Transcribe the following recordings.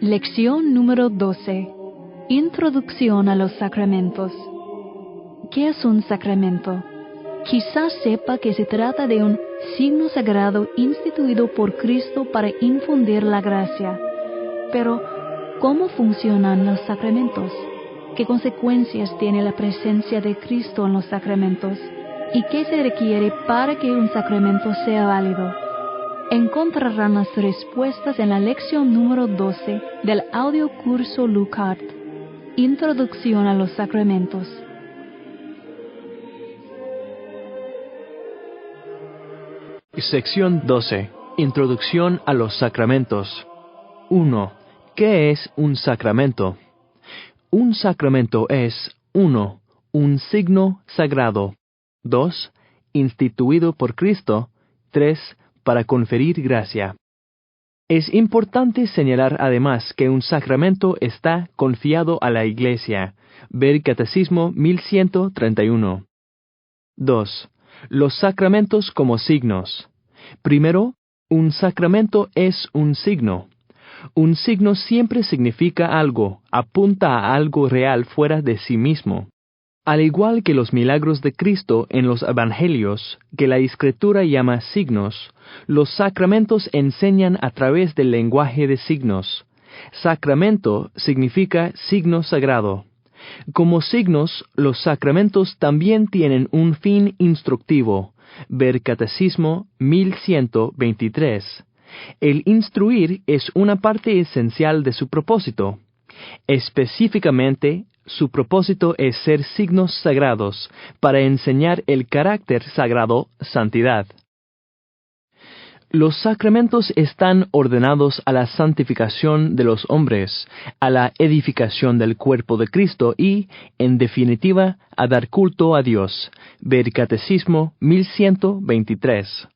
Lección número 12. Introducción a los sacramentos. ¿Qué es un sacramento? Quizás sepa que se trata de un signo sagrado instituido por Cristo para infundir la gracia. Pero, ¿cómo funcionan los sacramentos? ¿Qué consecuencias tiene la presencia de Cristo en los sacramentos? ¿Y qué se requiere para que un sacramento sea válido? Encontrarán las respuestas en la lección número 12 del audio curso Lucart. Introducción a los sacramentos. Sección 12. Introducción a los sacramentos. 1. ¿Qué es un sacramento? Un sacramento es 1. Un signo sagrado. 2. Instituido por Cristo. 3. Para conferir gracia. Es importante señalar además que un sacramento está confiado a la Iglesia. Ver Catecismo 1131. 2. Los sacramentos como signos. Primero, un sacramento es un signo. Un signo siempre significa algo, apunta a algo real fuera de sí mismo. Al igual que los milagros de Cristo en los Evangelios, que la Escritura llama signos, los sacramentos enseñan a través del lenguaje de signos. Sacramento significa signo sagrado. Como signos, los sacramentos también tienen un fin instructivo. Ver Catecismo 1123. El instruir es una parte esencial de su propósito. Específicamente, su propósito es ser signos sagrados para enseñar el carácter sagrado, santidad. Los sacramentos están ordenados a la santificación de los hombres, a la edificación del cuerpo de Cristo y, en definitiva, a dar culto a Dios. Ver Catecismo 1123.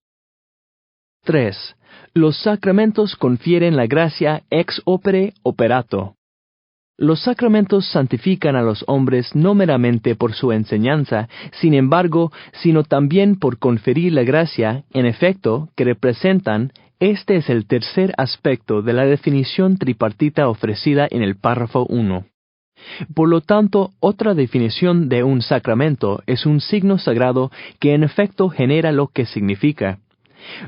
3. Los sacramentos confieren la gracia ex opere operato. Los sacramentos santifican a los hombres no meramente por su enseñanza, sin embargo, sino también por conferir la gracia, en efecto, que representan. Este es el tercer aspecto de la definición tripartita ofrecida en el párrafo 1. Por lo tanto, otra definición de un sacramento es un signo sagrado que en efecto genera lo que significa.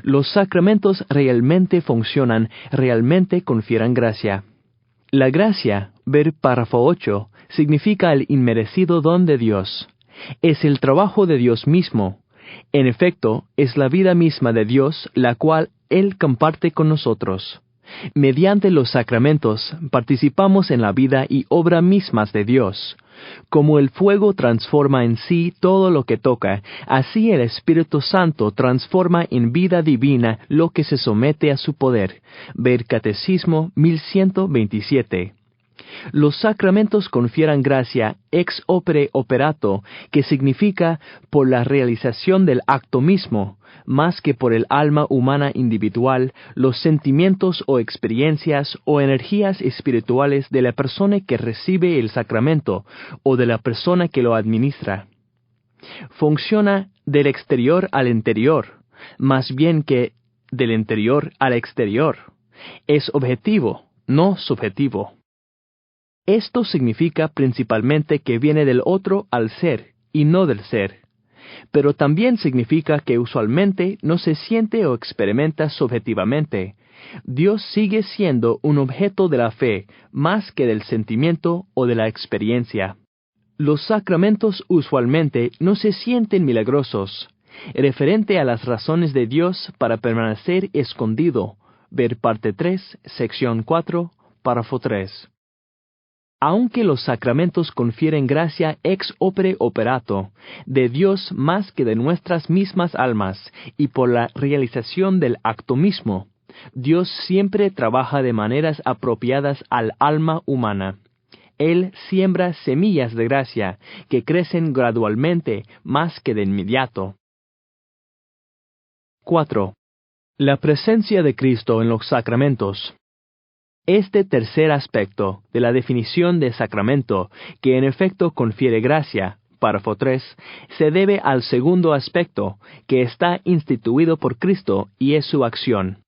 Los sacramentos realmente funcionan, realmente confieren gracia. La gracia, ver párrafo 8, significa el inmerecido don de Dios. Es el trabajo de Dios mismo. En efecto, es la vida misma de Dios, la cual Él comparte con nosotros. Mediante los sacramentos, participamos en la vida y obra mismas de Dios. Como el fuego transforma en sí todo lo que toca, así el Espíritu Santo transforma en vida divina lo que se somete a su poder. Ver Catecismo 1127. Los sacramentos confieren gracia ex opere operato, que significa por la realización del acto mismo, más que por el alma humana individual, los sentimientos o experiencias o energías espirituales de la persona que recibe el sacramento o de la persona que lo administra. Funciona del exterior al interior, más bien que del interior al exterior. Es objetivo, no subjetivo. Esto significa principalmente que viene del otro al ser, y no del ser. Pero también significa que usualmente no se siente o experimenta subjetivamente. Dios sigue siendo un objeto de la fe, más que del sentimiento o de la experiencia. Los sacramentos usualmente no se sienten milagrosos. Referente a las razones de Dios para permanecer escondido. Ver parte 3, sección 4, párrafo 3. Aunque los sacramentos confieren gracia ex opere operato, de Dios más que de nuestras mismas almas, y por la realización del acto mismo, Dios siempre trabaja de maneras apropiadas al alma humana. Él siembra semillas de gracia que crecen gradualmente más que de inmediato. 4. La presencia de Cristo en los sacramentos. Este tercer aspecto de la definición de sacramento, que en efecto confiere gracia, párrafo 3, se debe al segundo aspecto, que está instituido por Cristo y es su acción.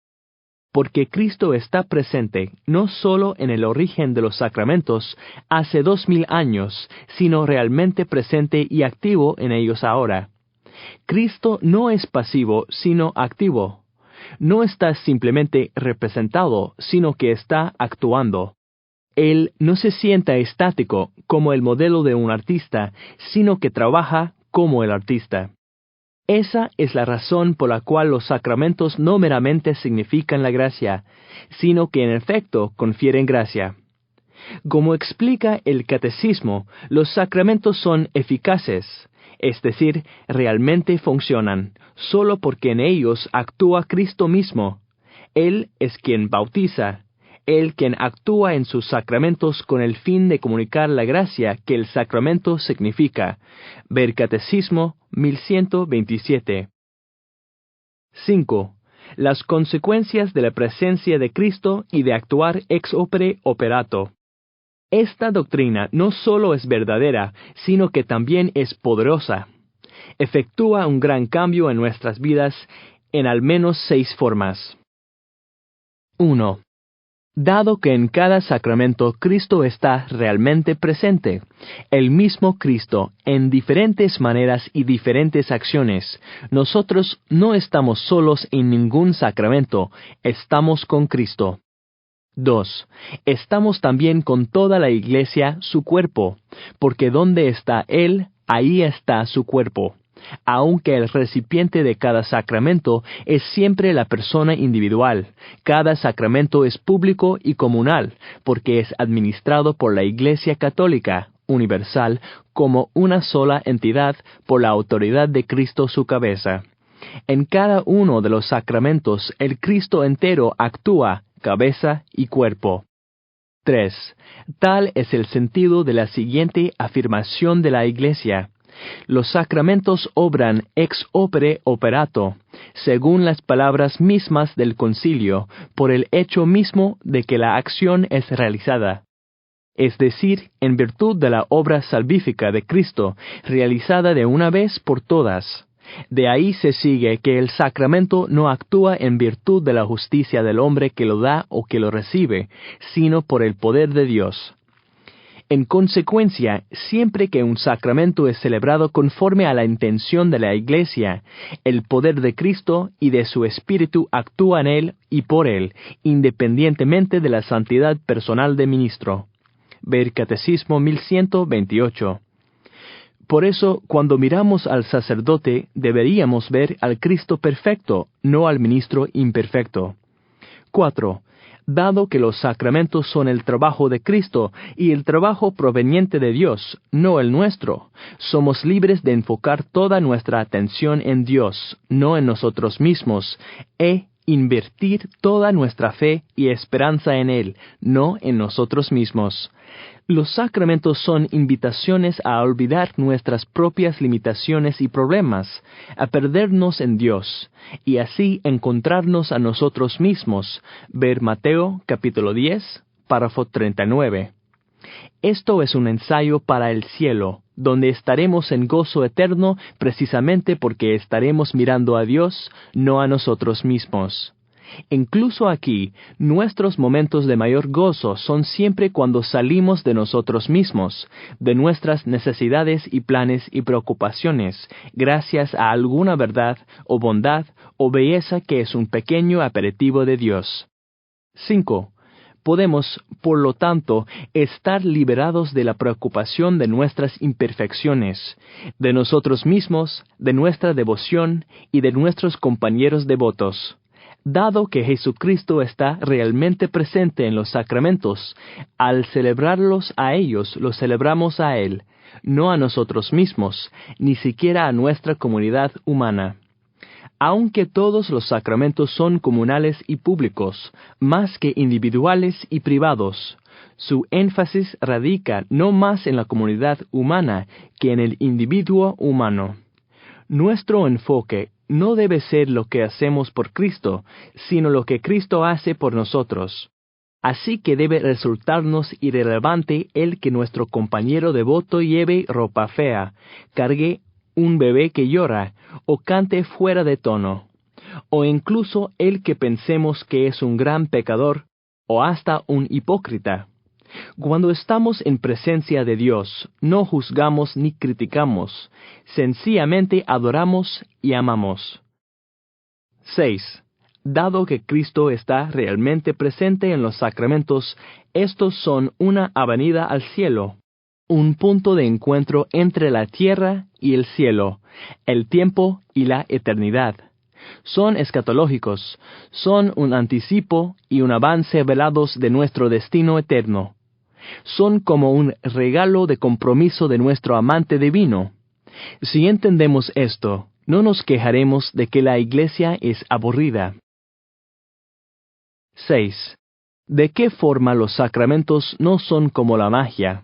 porque Cristo está presente no solo en el origen de los sacramentos hace 2000 años, sino realmente presente y activo en ellos ahora. Cristo no es pasivo, sino activo. No está simplemente representado, sino que está actuando. Él no se sienta estático como el modelo de un artista, sino que trabaja como el artista. Esa es la razón por la cual los sacramentos no meramente significan la gracia, sino que en efecto confieren gracia. Como explica el Catecismo, los sacramentos son eficaces, es decir, realmente funcionan, solo porque en ellos actúa Cristo mismo. Él es quien bautiza, Él quien actúa en sus sacramentos con el fin de comunicar la gracia que el sacramento significa. Ver Catecismo 1127. 5. Las consecuencias de la presencia de Cristo y de actuar ex opere operato. Esta doctrina no solo es verdadera, sino que también es poderosa. Efectúa un gran cambio en nuestras vidas en al menos 6 formas. 1. Dado que en cada sacramento Cristo está realmente presente, el mismo Cristo, en diferentes maneras y diferentes acciones, nosotros no estamos solos en ningún sacramento, estamos con Cristo. 2. Estamos también con toda la Iglesia, su cuerpo, porque donde está Él, ahí está su cuerpo. Aunque el recipiente de cada sacramento es siempre la persona individual, cada sacramento es público y comunal, porque es administrado por la Iglesia Católica, universal, como una sola entidad por la autoridad de Cristo su cabeza. En cada uno de los sacramentos el Cristo entero actúa, cabeza y cuerpo. 3. Tal es el sentido de la siguiente afirmación de la Iglesia. Los sacramentos obran ex opere operato, según las palabras mismas del concilio, por el hecho mismo de que la acción es realizada. Es decir, en virtud de la obra salvífica de Cristo, realizada de una vez por todas. De ahí se sigue que el sacramento no actúa en virtud de la justicia del hombre que lo da o que lo recibe, sino por el poder de Dios. En consecuencia, siempre que un sacramento es celebrado conforme a la intención de la Iglesia, el poder de Cristo y de su Espíritu actúa en él y por él, independientemente de la santidad personal del ministro. Ver Catecismo 1128. Por eso, cuando miramos al sacerdote, deberíamos ver al Cristo perfecto, no al ministro imperfecto. 4. Dado que los sacramentos son el trabajo de Cristo y el trabajo proveniente de Dios, no el nuestro, somos libres de enfocar toda nuestra atención en Dios, no en nosotros mismos, e invertir toda nuestra fe y esperanza en Él, no en nosotros mismos. Los sacramentos son invitaciones a olvidar nuestras propias limitaciones y problemas, a perdernos en Dios, y así encontrarnos a nosotros mismos. Ver Mateo capítulo 10, párrafo 39. Esto es un ensayo para el cielo, donde estaremos en gozo eterno precisamente porque estaremos mirando a Dios, no a nosotros mismos. Incluso aquí, nuestros momentos de mayor gozo son siempre cuando salimos de nosotros mismos, de nuestras necesidades y planes y preocupaciones, gracias a alguna verdad o bondad o belleza que es un pequeño aperitivo de Dios. 5. Podemos, por lo tanto, estar liberados de la preocupación de nuestras imperfecciones, de nosotros mismos, de nuestra devoción y de nuestros compañeros devotos. Dado que Jesucristo está realmente presente en los sacramentos, al celebrarlos a ellos, los celebramos a Él, no a nosotros mismos, ni siquiera a nuestra comunidad humana. Aunque todos los sacramentos son comunales y públicos, más que individuales y privados, su énfasis radica no más en la comunidad humana que en el individuo humano. Nuestro enfoque no debe ser lo que hacemos por Cristo, sino lo que Cristo hace por nosotros. Así que debe resultarnos irrelevante el que nuestro compañero devoto lleve ropa fea, cargue un bebé que llora, o cante fuera de tono. o incluso el que pensemos que es un gran pecador, o hasta un hipócrita. Cuando estamos en presencia de Dios, no juzgamos ni criticamos, sencillamente adoramos y amamos. 6. Dado que Cristo está realmente presente en los sacramentos, estos son una avenida al cielo, un punto de encuentro entre la tierra y el cielo, el tiempo y la eternidad. Son escatológicos, son un anticipo y un avance velados de nuestro destino eterno. Son como un regalo de compromiso de nuestro amante divino. Si entendemos esto, no nos quejaremos de que la Iglesia es aburrida. 6. ¿De qué forma los sacramentos no son como la magia?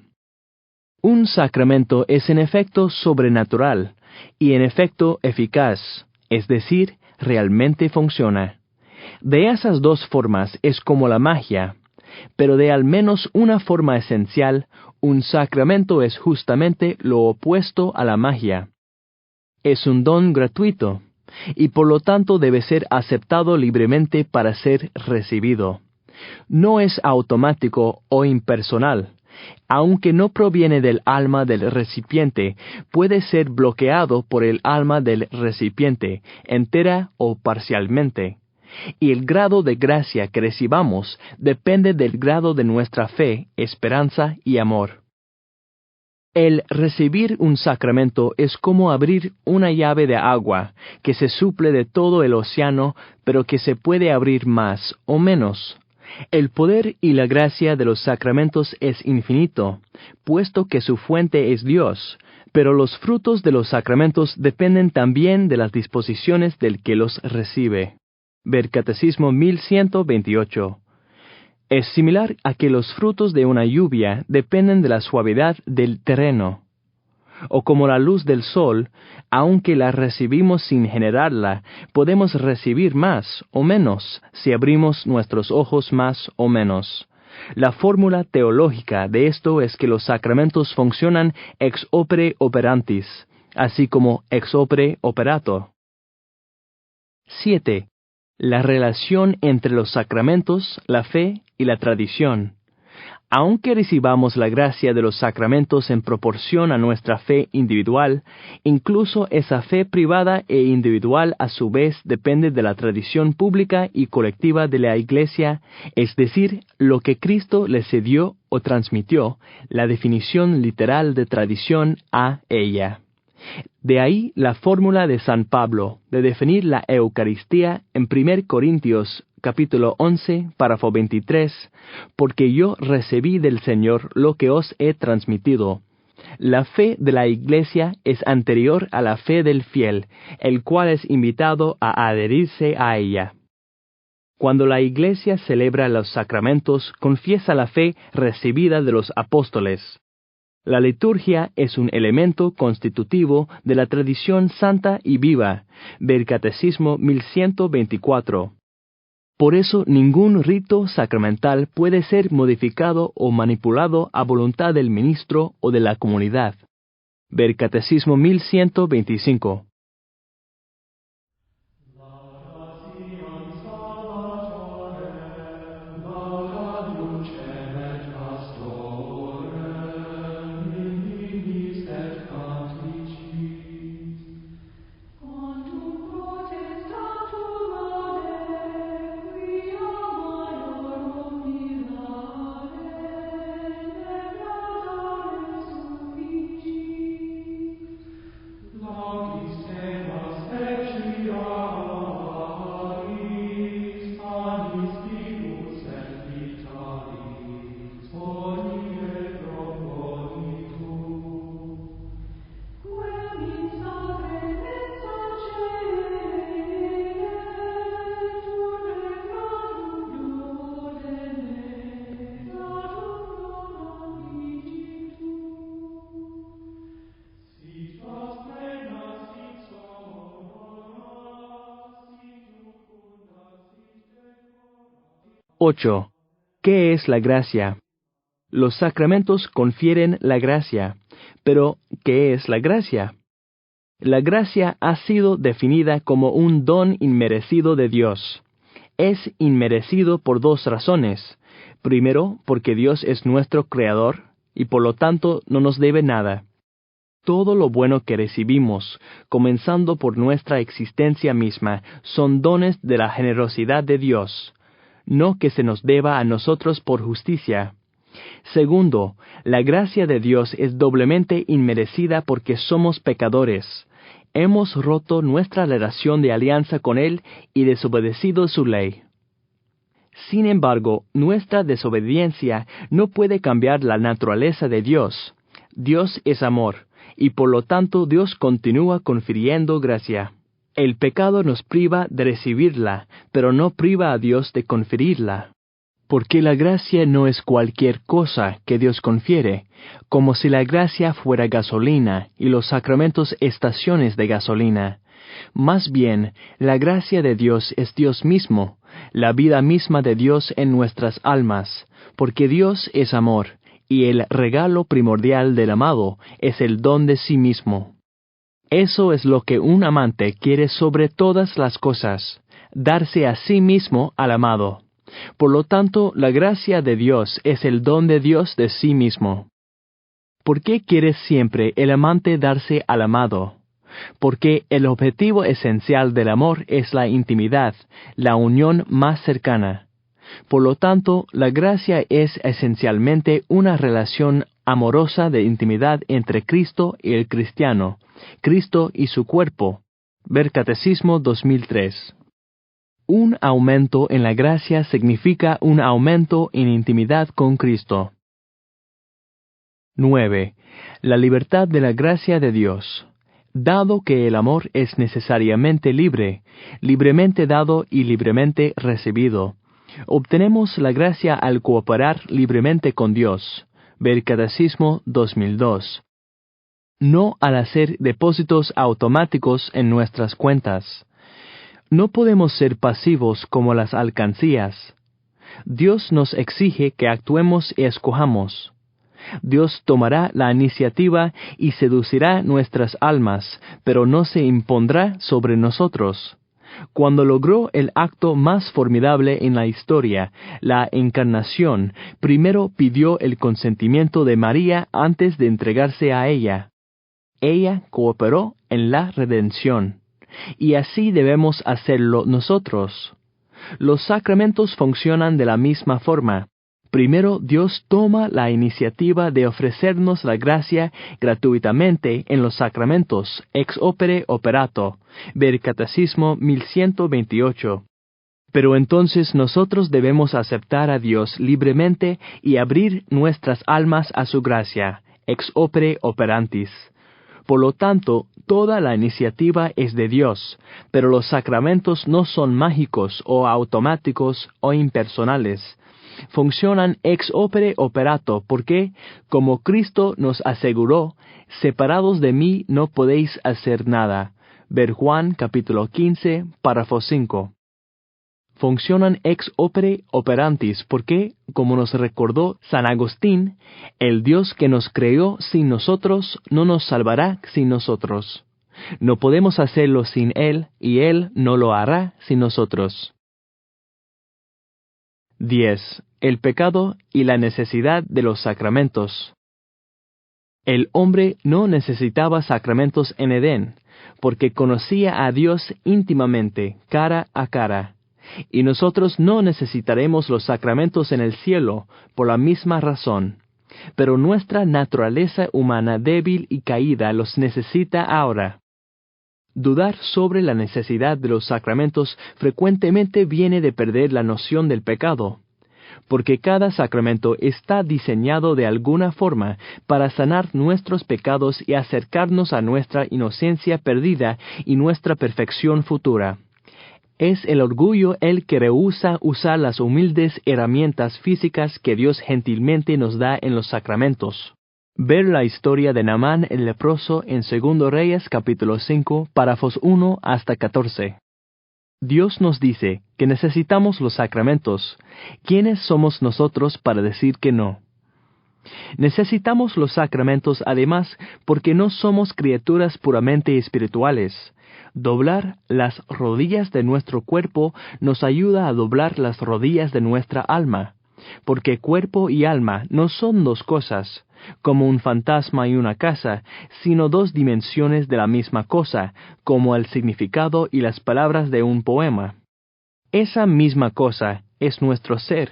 Un sacramento es en efecto sobrenatural y en efecto eficaz, es decir, realmente funciona. De esas dos formas es como la magia, pero de al menos una forma esencial, un sacramento es justamente lo opuesto a la magia. Es un don gratuito, y por lo tanto debe ser aceptado libremente para ser recibido. No es automático o impersonal. Aunque no proviene del alma del recipiente, puede ser bloqueado por el alma del recipiente, entera o parcialmente. Y el grado de gracia que recibamos depende del grado de nuestra fe, esperanza y amor. El recibir un sacramento es como abrir una llave de agua que se suple de todo el océano, pero que se puede abrir más o menos. El poder y la gracia de los sacramentos es infinito, puesto que su fuente es Dios, pero los frutos de los sacramentos dependen también de las disposiciones del que los recibe. Ver Catecismo 1128. Es similar a que los frutos de una lluvia dependen de la suavidad del terreno. O como la luz del sol, aunque la recibimos sin generarla, podemos recibir más o menos si abrimos nuestros ojos más o menos. La fórmula teológica de esto es que los sacramentos funcionan ex opere operantis, así como ex opere operato. 7. La relación entre los sacramentos, la fe y la tradición. Aunque recibamos la gracia de los sacramentos en proporción a nuestra fe individual, incluso esa fe privada e individual a su vez depende de la tradición pública y colectiva de la Iglesia, es decir, lo que Cristo le cedió o transmitió, la definición literal de tradición a ella. De ahí la fórmula de San Pablo de definir la Eucaristía en 1 Corintios capítulo 11, párrafo 23, porque yo recibí del Señor lo que os he transmitido. La fe de la Iglesia es anterior a la fe del fiel, el cual es invitado a adherirse a ella. Cuando la Iglesia celebra los sacramentos, confiesa la fe recibida de los apóstoles. La liturgia es un elemento constitutivo de la tradición santa y viva. Ver Catecismo 1124. Por eso ningún rito sacramental puede ser modificado o manipulado a voluntad del ministro o de la comunidad. Ver Catecismo 1125. 8. ¿Qué es la gracia? Los sacramentos confieren la gracia, pero ¿qué es la gracia? La gracia ha sido definida como un don inmerecido de Dios. Es inmerecido por dos razones. Primero, porque Dios es nuestro Creador, y por lo tanto no nos debe nada. Todo lo bueno que recibimos, comenzando por nuestra existencia misma, son dones de la generosidad de Dios, no que se nos deba a nosotros por justicia. Segundo, la gracia de Dios es doblemente inmerecida porque somos pecadores. Hemos roto nuestra relación de alianza con Él y desobedecido su ley. Sin embargo, nuestra desobediencia no puede cambiar la naturaleza de Dios. Dios es amor, y por lo tanto Dios continúa confiriendo gracia. El pecado nos priva de recibirla, pero no priva a Dios de conferirla. Porque la gracia no es cualquier cosa que Dios confiere, como si la gracia fuera gasolina y los sacramentos estaciones de gasolina. Más bien, la gracia de Dios es Dios mismo, la vida misma de Dios en nuestras almas, porque Dios es amor, y el regalo primordial del amado es el don de sí mismo. Eso es lo que un amante quiere sobre todas las cosas, darse a sí mismo al amado. Por lo tanto, la gracia de Dios es el don de Dios de sí mismo. ¿Por qué quiere siempre el amante darse al amado? Porque el objetivo esencial del amor es la intimidad, la unión más cercana. Por lo tanto, la gracia es esencialmente una relación amorosa de intimidad entre Cristo y el cristiano, Cristo y su cuerpo. Ver Catecismo 2003. Un aumento en la gracia significa un aumento en intimidad con Cristo. 9. La libertad de la gracia de Dios. Dado que el amor es necesariamente libre, libremente dado y libremente recibido, obtenemos la gracia al cooperar libremente con Dios. Ver Catecismo 2002. No al hacer depósitos automáticos en nuestras cuentas. No podemos ser pasivos como las alcancías. Dios nos exige que actuemos y escojamos. Dios tomará la iniciativa y seducirá nuestras almas, pero no se impondrá sobre nosotros. Cuando logró el acto más formidable en la historia, la encarnación, primero pidió el consentimiento de María antes de entregarse a ella. Ella cooperó en la redención. Y así debemos hacerlo nosotros. Los sacramentos funcionan de la misma forma. Primero Dios toma la iniciativa de ofrecernos la gracia gratuitamente en los sacramentos, ex opere operato, ver Catecismo 1128. Pero entonces nosotros debemos aceptar a Dios libremente y abrir nuestras almas a su gracia, ex opere operantis. Por lo tanto, toda la iniciativa es de Dios, pero los sacramentos no son mágicos o automáticos o impersonales. Funcionan ex opere operato porque, como Cristo nos aseguró, separados de mí no podéis hacer nada. Ver Juan capítulo 15, párrafo 5. Funcionan ex opere operantis porque, como nos recordó San Agustín, el Dios que nos creó sin nosotros no nos salvará sin nosotros. No podemos hacerlo sin Él y Él no lo hará sin nosotros. 10. El pecado y la necesidad de los sacramentos. El hombre no necesitaba sacramentos en Edén, porque conocía a Dios íntimamente, cara a cara. Y nosotros no necesitaremos los sacramentos en el cielo, por la misma razón. Pero nuestra naturaleza humana débil y caída los necesita ahora. Dudar sobre la necesidad de los sacramentos frecuentemente viene de perder la noción del pecado, porque cada sacramento está diseñado de alguna forma para sanar nuestros pecados y acercarnos a nuestra inocencia perdida y nuestra perfección futura. Es el orgullo el que rehúsa usar las humildes herramientas físicas que Dios gentilmente nos da en los sacramentos. Ver la historia de Naamán el leproso en 2 Reyes capítulo 5, párrafos 1 hasta 14. Dios nos dice que necesitamos los sacramentos. ¿Quiénes somos nosotros para decir que no? Necesitamos los sacramentos además porque no somos criaturas puramente espirituales. Doblar las rodillas de nuestro cuerpo nos ayuda a doblar las rodillas de nuestra alma, porque cuerpo y alma no son dos cosas, como un fantasma y una casa, sino dos dimensiones de la misma cosa, como el significado y las palabras de un poema. Esa misma cosa es nuestro ser.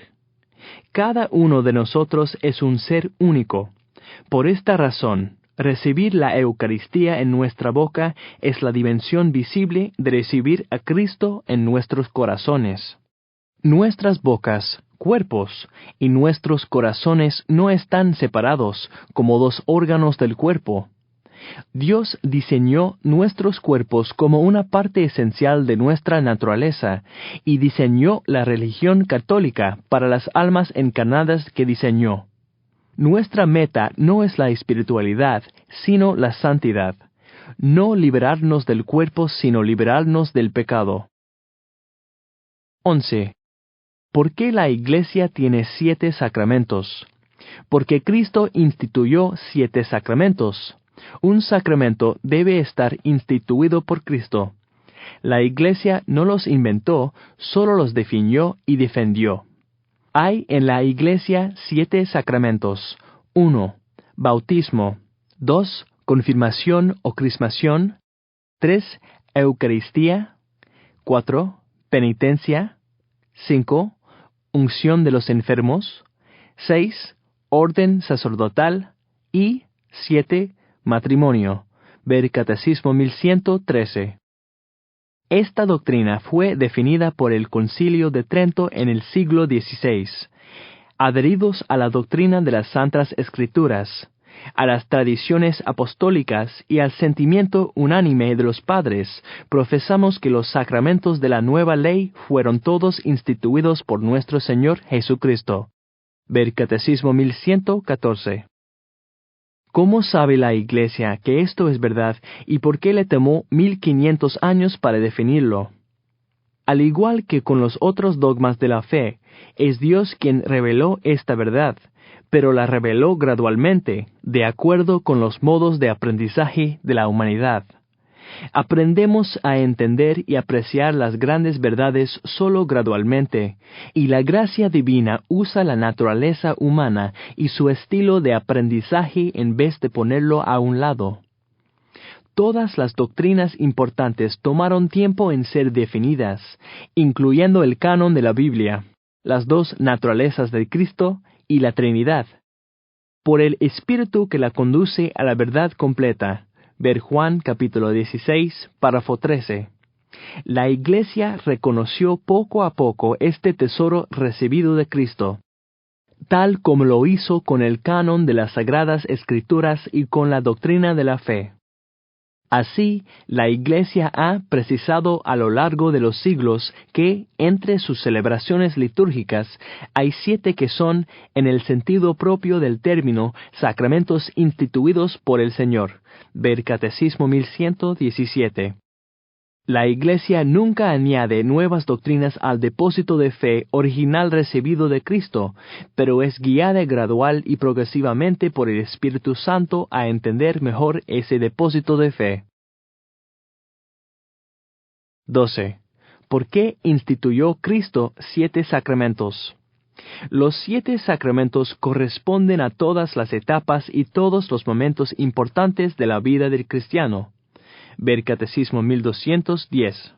Cada uno de nosotros es un ser único. Por esta razón, recibir la Eucaristía en nuestra boca es la dimensión visible de recibir a Cristo en nuestros corazones. Nuestras bocas, cuerpos, y nuestros corazones no están separados como dos órganos del cuerpo. Dios diseñó nuestros cuerpos como una parte esencial de nuestra naturaleza y diseñó la religión católica para las almas encarnadas que diseñó. Nuestra meta no es la espiritualidad, sino la santidad. No liberarnos del cuerpo, sino liberarnos del pecado. 11. ¿Por qué la Iglesia tiene 7 sacramentos? Porque Cristo instituyó 7 sacramentos. Un sacramento debe estar instituido por Cristo. La Iglesia no los inventó, solo los definió y defendió. Hay en la Iglesia 7 sacramentos. 1. Bautismo. 2. Confirmación o crismación. 3. Eucaristía. 4. Penitencia. 5. Unción de los enfermos. 6. Orden sacerdotal. Y 7. Matrimonio. Ver Catecismo 1113. Esta doctrina fue definida por el Concilio de Trento en el siglo XVI. Adheridos a la doctrina de las Santas Escrituras, a las tradiciones apostólicas y al sentimiento unánime de los padres, profesamos que los sacramentos de la nueva ley fueron todos instituidos por nuestro Señor Jesucristo. Ver Catecismo 1114. ¿Cómo sabe la Iglesia que esto es verdad y por qué le tomó 1500 años para definirlo? Al igual que con los otros dogmas de la fe, es Dios quien reveló esta verdad, pero la reveló gradualmente, de acuerdo con los modos de aprendizaje de la humanidad. Aprendemos a entender y apreciar las grandes verdades solo gradualmente, y la gracia divina usa la naturaleza humana y su estilo de aprendizaje en vez de ponerlo a un lado. Todas las doctrinas importantes tomaron tiempo en ser definidas, incluyendo el canon de la Biblia, las 2 naturalezas de Cristo y la Trinidad, por el Espíritu que la conduce a la verdad completa. Ver Juan capítulo 16, párrafo 13. La Iglesia reconoció poco a poco este tesoro recibido de Cristo, tal como lo hizo con el canon de las Sagradas Escrituras y con la doctrina de la fe. Así, la Iglesia ha precisado a lo largo de los siglos que, entre sus celebraciones litúrgicas, hay 7 que son, en el sentido propio del término, sacramentos instituidos por el Señor. Ver Catecismo 1117. La Iglesia nunca añade nuevas doctrinas al depósito de fe original recibido de Cristo, pero es guiada gradual y progresivamente por el Espíritu Santo a entender mejor ese depósito de fe. 12. ¿Por qué instituyó Cristo 7 sacramentos? Los 7 sacramentos corresponden a todas las etapas y todos los momentos importantes de la vida del cristiano. Ver Catecismo 1210.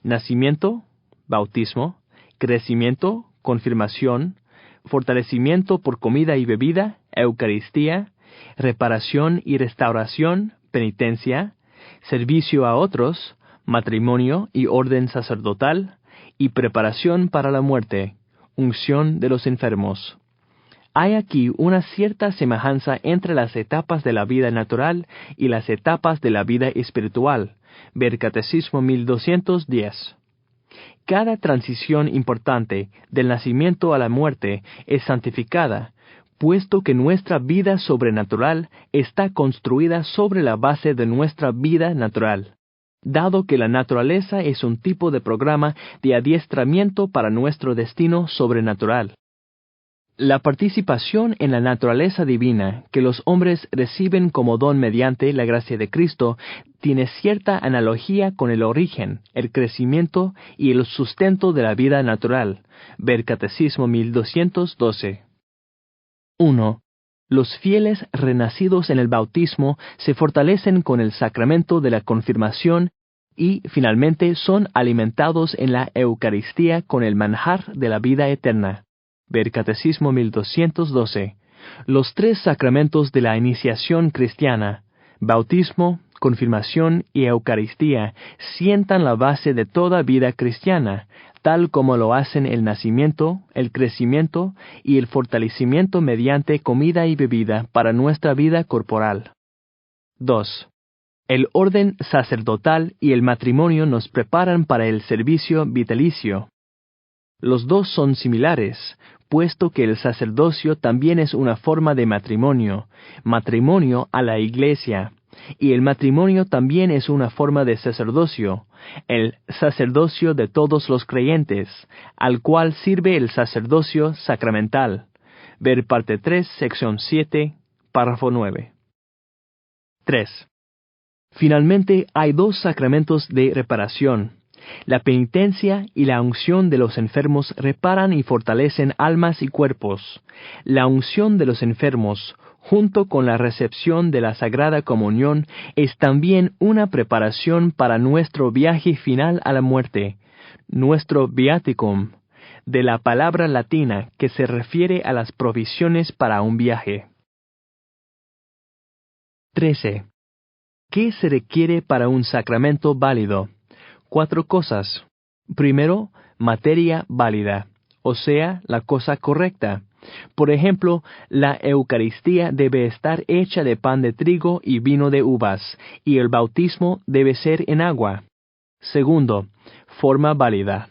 Nacimiento, bautismo, crecimiento, confirmación, fortalecimiento por comida y bebida, Eucaristía, reparación y restauración, penitencia, servicio a otros, matrimonio y orden sacerdotal, y preparación para la muerte, unción de los enfermos. Hay aquí una cierta semejanza entre las etapas de la vida natural y las etapas de la vida espiritual. Ver Catecismo 1210. Cada transición importante, del nacimiento a la muerte, es santificada, puesto que nuestra vida sobrenatural está construida sobre la base de nuestra vida natural, dado que la naturaleza es un tipo de programa de adiestramiento para nuestro destino sobrenatural. La participación en la naturaleza divina que los hombres reciben como don mediante la gracia de Cristo tiene cierta analogía con el origen, el crecimiento y el sustento de la vida natural. Ver Catecismo 1212. 1. Los fieles renacidos en el bautismo se fortalecen con el sacramento de la confirmación y, finalmente, son alimentados en la Eucaristía con el manjar de la vida eterna. Ver Catecismo 1212. Los tres sacramentos de la iniciación cristiana, bautismo, confirmación y Eucaristía, sientan la base de toda vida cristiana, tal como lo hacen el nacimiento, el crecimiento y el fortalecimiento mediante comida y bebida para nuestra vida corporal. 2. El orden sacerdotal y el matrimonio nos preparan para el servicio vitalicio. Los dos son similares, puesto que el sacerdocio también es una forma de matrimonio a la Iglesia, y el matrimonio también es una forma de sacerdocio, el sacerdocio de todos los creyentes, al cual sirve el sacerdocio sacramental. Ver parte 3, sección 7, párrafo 9. 3. Finalmente, hay dos sacramentos de reparación. La penitencia y la unción de los enfermos reparan y fortalecen almas y cuerpos. La unción de los enfermos, junto con la recepción de la Sagrada Comunión, es también una preparación para nuestro viaje final a la muerte, nuestro viaticum, de la palabra latina que se refiere a las provisiones para un viaje. 13. ¿Qué se requiere para un sacramento válido? 4 cosas. Primero, materia válida, o sea, la cosa correcta. Por ejemplo, la Eucaristía debe estar hecha de pan de trigo y vino de uvas, y el bautismo debe ser en agua. Segundo, forma válida.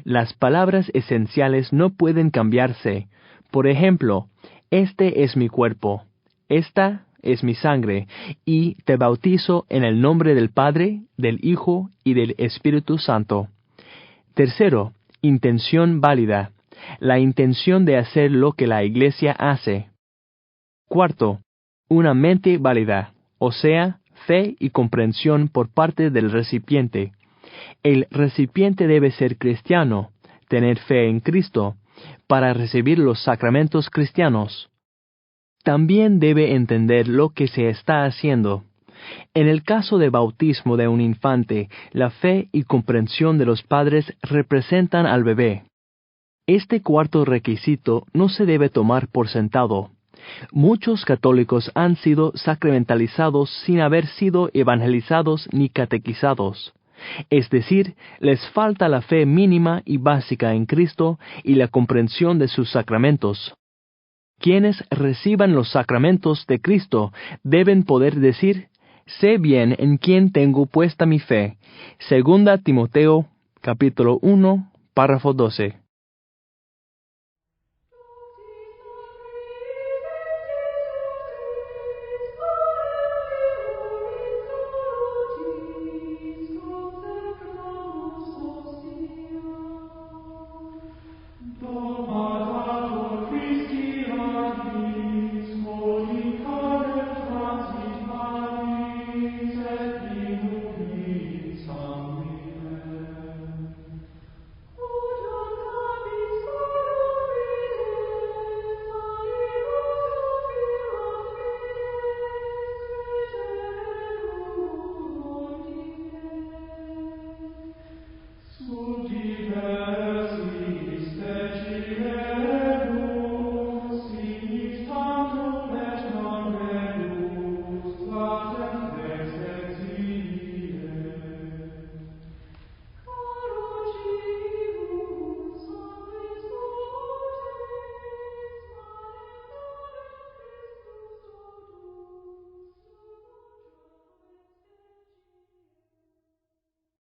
Las palabras esenciales no pueden cambiarse. Por ejemplo, este es mi cuerpo, esta es mi sangre, y te bautizo en el nombre del Padre, del Hijo y del Espíritu Santo. Tercero, intención válida, la intención de hacer lo que la Iglesia hace. Cuarto, una mente válida, o sea, fe y comprensión por parte del recipiente. El recipiente debe ser cristiano, tener fe en Cristo, para recibir los sacramentos cristianos. También debe entender lo que se está haciendo. En el caso de bautismo de un infante, la fe y comprensión de los padres representan al bebé. Este cuarto requisito no se debe tomar por sentado. Muchos católicos han sido sacramentalizados sin haber sido evangelizados ni catequizados. Es decir, les falta la fe mínima y básica en Cristo y la comprensión de sus sacramentos. Quienes reciban los sacramentos de Cristo deben poder decir: sé bien en quién tengo puesta mi fe. 2 Timoteo, capítulo 1, párrafo 12.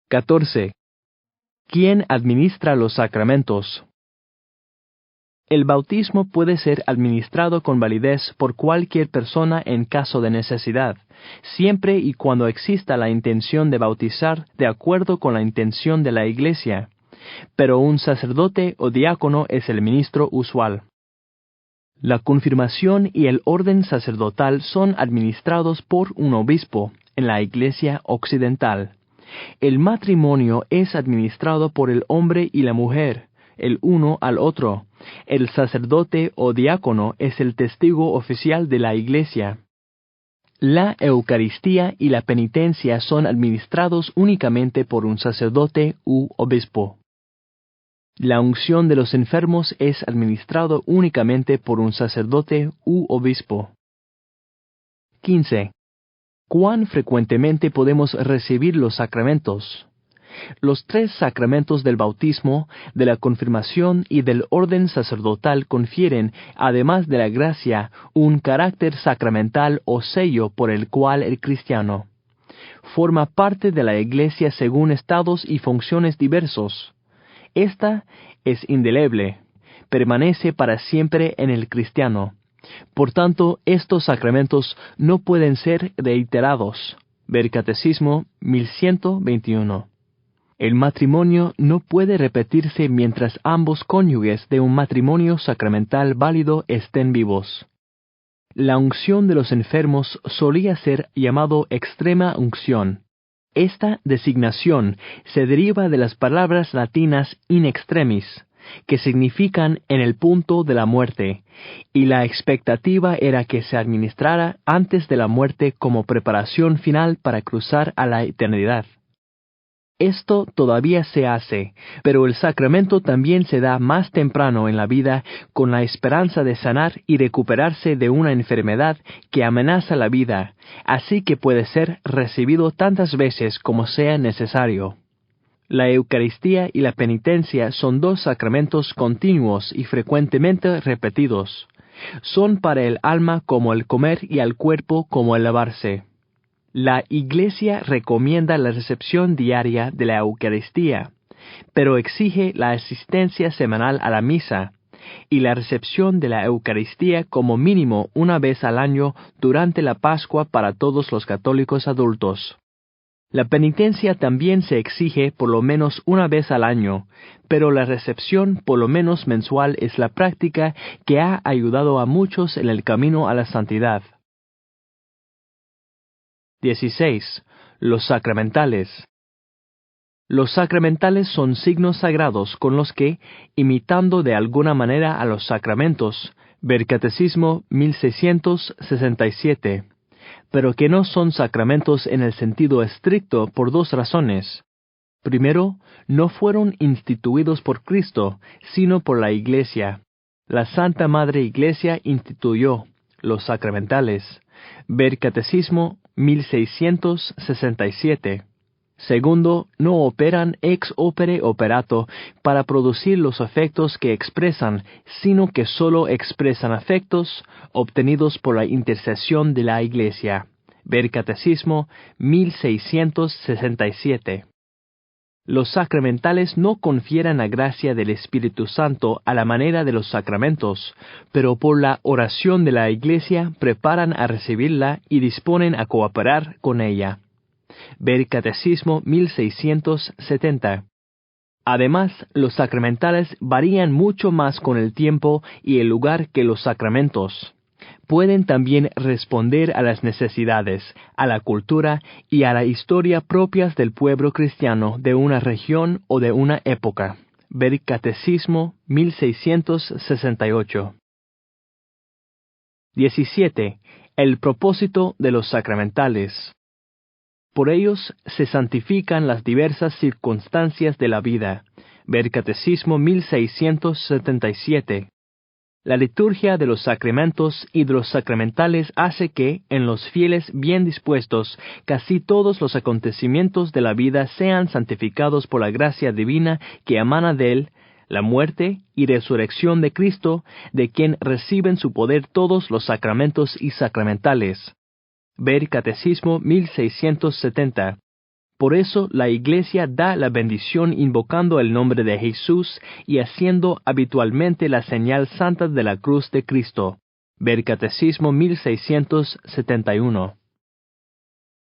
(14) ¿Quién administra los sacramentos? El bautismo puede ser administrado con validez por cualquier persona en caso de necesidad, siempre y cuando exista la intención de bautizar de acuerdo con la intención de la Iglesia, pero un sacerdote o diácono es el ministro usual. La confirmación y el orden sacerdotal son administrados por un obispo en la Iglesia occidental. El matrimonio es administrado por el hombre y la mujer, el uno al otro. El sacerdote o diácono es el testigo oficial de la Iglesia. La Eucaristía y la penitencia son administrados únicamente por un sacerdote u obispo. La unción de los enfermos es administrado únicamente por un sacerdote u obispo. 15. ¿Cuán frecuentemente podemos recibir los sacramentos? Los 3 sacramentos del bautismo, de la confirmación y del orden sacerdotal confieren, además de la gracia, un carácter sacramental o sello por el cual el cristiano forma parte de la Iglesia según estados y funciones diversos. Esta es indeleble, permanece para siempre en el cristiano. Por tanto, estos sacramentos no pueden ser reiterados. Ver Catecismo 1121. El matrimonio no puede repetirse mientras ambos cónyuges de un matrimonio sacramental válido estén vivos. La unción de los enfermos solía ser llamado extrema unción. Esta designación se deriva de las palabras latinas in extremis, que significan en el punto de la muerte, y la expectativa era que se administrara antes de la muerte como preparación final para cruzar a la eternidad. Esto todavía se hace, pero el sacramento también se da más temprano en la vida con la esperanza de sanar y recuperarse de una enfermedad que amenaza la vida, así que puede ser recibido tantas veces como sea necesario. La Eucaristía y la penitencia son 2 sacramentos continuos y frecuentemente repetidos. Son para el alma como el comer y al cuerpo como el lavarse. La Iglesia recomienda la recepción diaria de la Eucaristía, pero exige la asistencia semanal a la misa y la recepción de la Eucaristía como mínimo una vez al año durante la Pascua para todos los católicos adultos. La penitencia también se exige por lo menos una vez al año, pero la recepción por lo menos mensual es la práctica que ha ayudado a muchos en el camino a la santidad. 16. Los sacramentales. Los sacramentales son signos sagrados con los que, imitando de alguna manera a los sacramentos, ver Catecismo 1667, pero que no son sacramentos en el sentido estricto por 2 razones. Primero, no fueron instituidos por Cristo, sino por la Iglesia. La Santa Madre Iglesia instituyó los sacramentales. Ver Catecismo 1667. Segundo, no operan ex opere operato para producir los efectos que expresan, sino que sólo expresan efectos obtenidos por la intercesión de la Iglesia. Ver Catecismo 1667. Los sacramentales no confieren la gracia del Espíritu Santo a la manera de los sacramentos, pero por la oración de la Iglesia preparan a recibirla y disponen a cooperar con ella. Ver Catecismo 1670. Además, los sacramentales varían mucho más con el tiempo y el lugar que los sacramentos. Pueden también responder a las necesidades, a la cultura y a la historia propias del pueblo cristiano de una región o de una época. Ver Catecismo 1668. 17. El propósito de los sacramentales. Por ellos se santifican las diversas circunstancias de la vida. Ver Catecismo 1677. La liturgia de los sacramentos y de los sacramentales hace que, en los fieles bien dispuestos, casi todos los acontecimientos de la vida sean santificados por la gracia divina que emana de él, la muerte y resurrección de Cristo, de quien reciben su poder todos los sacramentos y sacramentales. Ver Catecismo 1670. Por eso la Iglesia da la bendición invocando el nombre de Jesús y haciendo habitualmente la señal santa de la cruz de Cristo. Ver Catecismo 1671.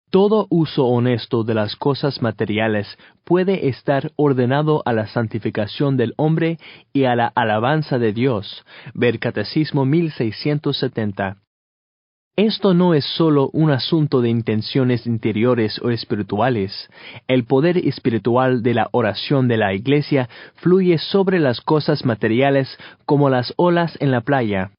Todo uso honesto de las cosas materiales puede estar ordenado a la santificación del hombre y a la alabanza de Dios. Ver Catecismo 1670. Esto no es solo un asunto de intenciones interiores o espirituales. El poder espiritual de la oración de la Iglesia fluye sobre las cosas materiales como las olas en la playa.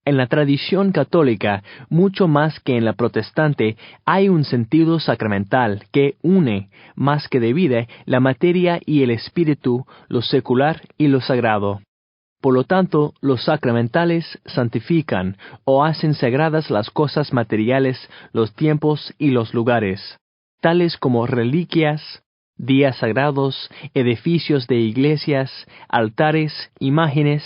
En la tradición católica, mucho más que en la protestante, hay un sentido sacramental que une, más que divide, la materia y el espíritu, lo secular y lo sagrado. Por lo tanto, los sacramentales santifican o hacen sagradas las cosas materiales, los tiempos y los lugares, tales como reliquias, días sagrados, edificios de iglesias, altares, imágenes,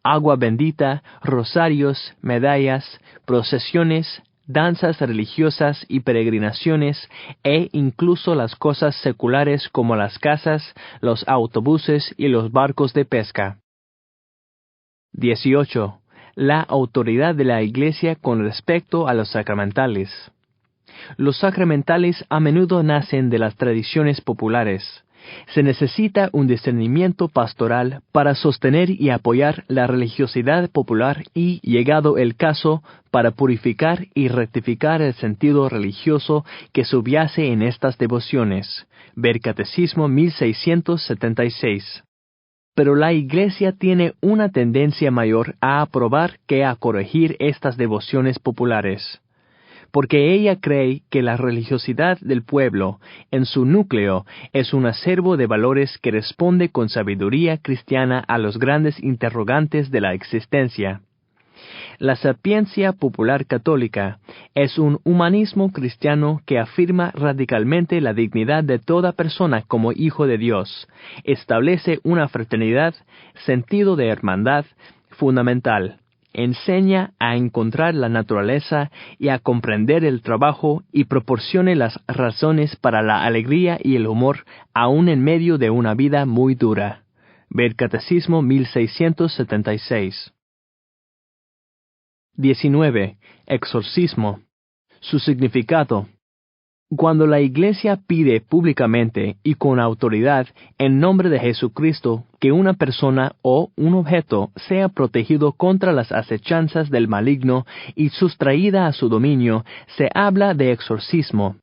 agua bendita, rosarios, medallas, procesiones, danzas religiosas y peregrinaciones, e incluso las cosas seculares como las casas, los autobuses y los barcos de pesca. 18. La autoridad de la Iglesia con respecto a los sacramentales. Los sacramentales a menudo nacen de las tradiciones populares. Se necesita un discernimiento pastoral para sostener y apoyar la religiosidad popular y, llegado el caso, para purificar y rectificar el sentido religioso que subyace en estas devociones. Ver Catecismo 1676. Pero la Iglesia tiene una tendencia mayor a aprobar que a corregir estas devociones populares, porque ella cree que la religiosidad del pueblo, en su núcleo, es un acervo de valores que responde con sabiduría cristiana a los grandes interrogantes de la existencia. La sapiencia popular católica es un humanismo cristiano que afirma radicalmente la dignidad de toda persona como hijo de Dios, establece una fraternidad, sentido de hermandad fundamental, enseña a encontrar la naturaleza y a comprender el trabajo y proporcione las razones para la alegría y el humor aun en medio de una vida muy dura. Ver Catecismo 1676. 19. Exorcismo. Su significado. Cuando la Iglesia pide públicamente y con autoridad en nombre de Jesucristo que una persona o un objeto sea protegido contra las acechanzas del maligno y sustraída a su dominio, se habla de exorcismo.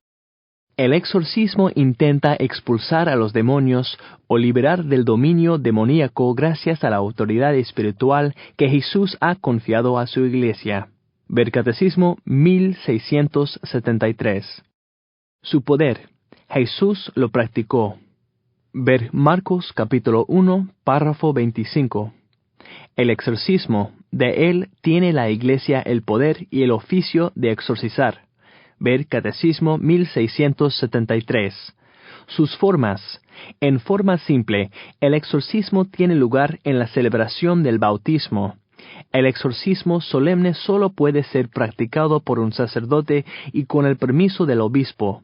El exorcismo intenta expulsar a los demonios o liberar del dominio demoníaco gracias a la autoridad espiritual que Jesús ha confiado a su Iglesia. Ver Catecismo 1673. Su poder. Jesús lo practicó. Ver Marcos capítulo 1, párrafo 25. El exorcismo. De él tiene la Iglesia el poder y el oficio de exorcizar. Ver Catecismo 1673. Sus formas. En forma simple, el exorcismo tiene lugar en la celebración del bautismo. El exorcismo solemne solo puede ser practicado por un sacerdote y con el permiso del obispo.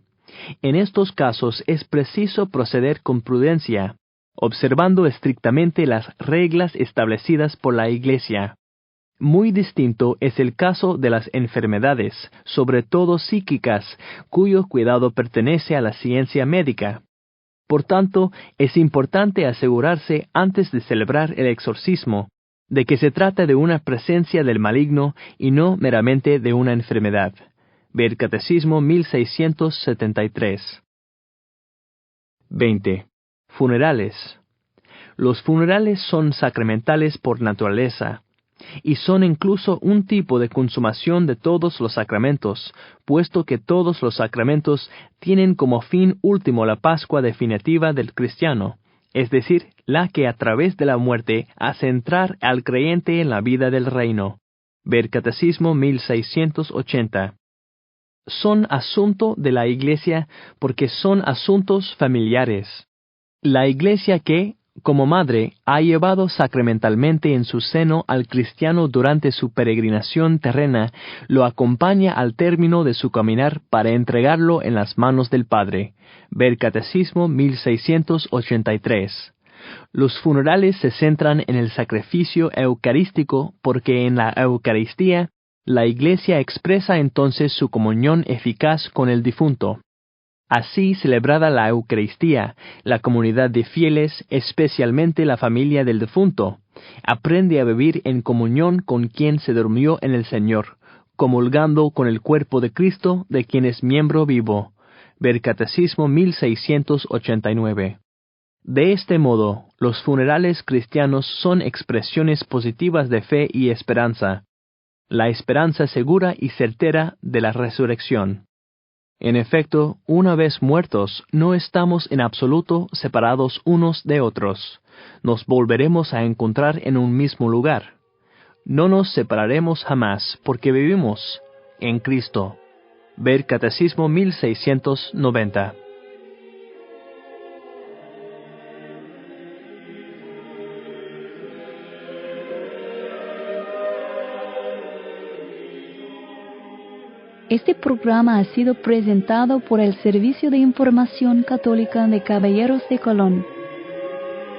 En estos casos es preciso proceder con prudencia, observando estrictamente las reglas establecidas por la Iglesia. Muy distinto es el caso de las enfermedades, sobre todo psíquicas, cuyo cuidado pertenece a la ciencia médica. Por tanto, es importante asegurarse antes de celebrar el exorcismo, de que se trata de una presencia del maligno y no meramente de una enfermedad. Ver Catecismo 1673. 20. Funerales. Los funerales son sacramentales por naturaleza, y son incluso un tipo de consumación de todos los sacramentos, puesto que todos los sacramentos tienen como fin último la Pascua definitiva del cristiano, es decir, la que a través de la muerte hace entrar al creyente en la vida del reino. Ver Catecismo 1680. Son asunto de la Iglesia porque son asuntos familiares. La Iglesia que, como madre, ha llevado sacramentalmente en su seno al cristiano durante su peregrinación terrena, lo acompaña al término de su caminar para entregarlo en las manos del Padre. Ver Catecismo 1683. Los funerales se centran en el sacrificio eucarístico porque en la Eucaristía La Iglesia expresa entonces su comunión eficaz con el difunto. Así celebrada la Eucaristía, la comunidad de fieles, especialmente la familia del difunto, aprende a vivir en comunión con quien se durmió en el Señor, comulgando con el cuerpo de Cristo, de quien es miembro vivo. Ver Catecismo 1689. De este modo, los funerales cristianos son expresiones positivas de fe y esperanza, la esperanza segura y certera de la resurrección. En efecto, una vez muertos, no estamos en absoluto separados unos de otros. Nos volveremos a encontrar en un mismo lugar. No nos separaremos jamás, porque vivimos en Cristo. Ver Catecismo 1690. Este programa ha sido presentado por el Servicio de Información Católica de Caballeros de Colón.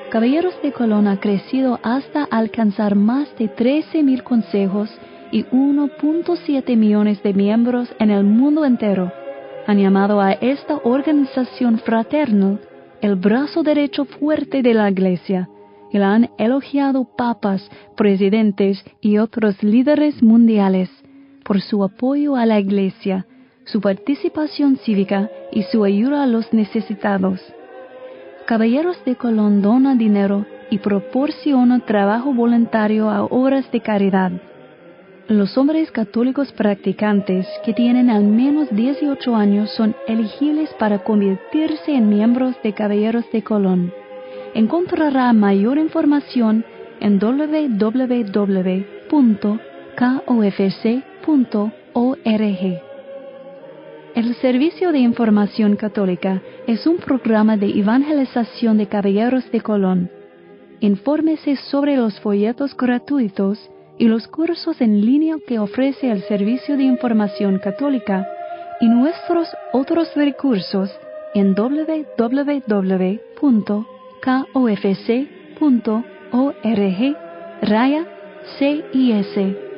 Caballeros de Colón ha crecido hasta alcanzar más de 13,000 consejos y 1.7 millones de miembros en el mundo entero. Han llamado a esta organización fraternal el brazo derecho fuerte de la Iglesia, y la han elogiado papas, presidentes y otros líderes mundiales por su apoyo a la Iglesia, su participación cívica y su ayuda a los necesitados. Caballeros de Colón dona dinero y proporciona trabajo voluntario a obras de caridad. Los hombres católicos practicantes que tienen al menos 18 años son elegibles para convertirse en miembros de Caballeros de Colón. Encontrará mayor información en www.kofc.org. El Servicio de Información Católica es un programa de evangelización de Caballeros de Colón. Infórmese sobre los folletos gratuitos y los cursos en línea que ofrece el Servicio de Información Católica y nuestros otros recursos en www.kofc.org/CIS.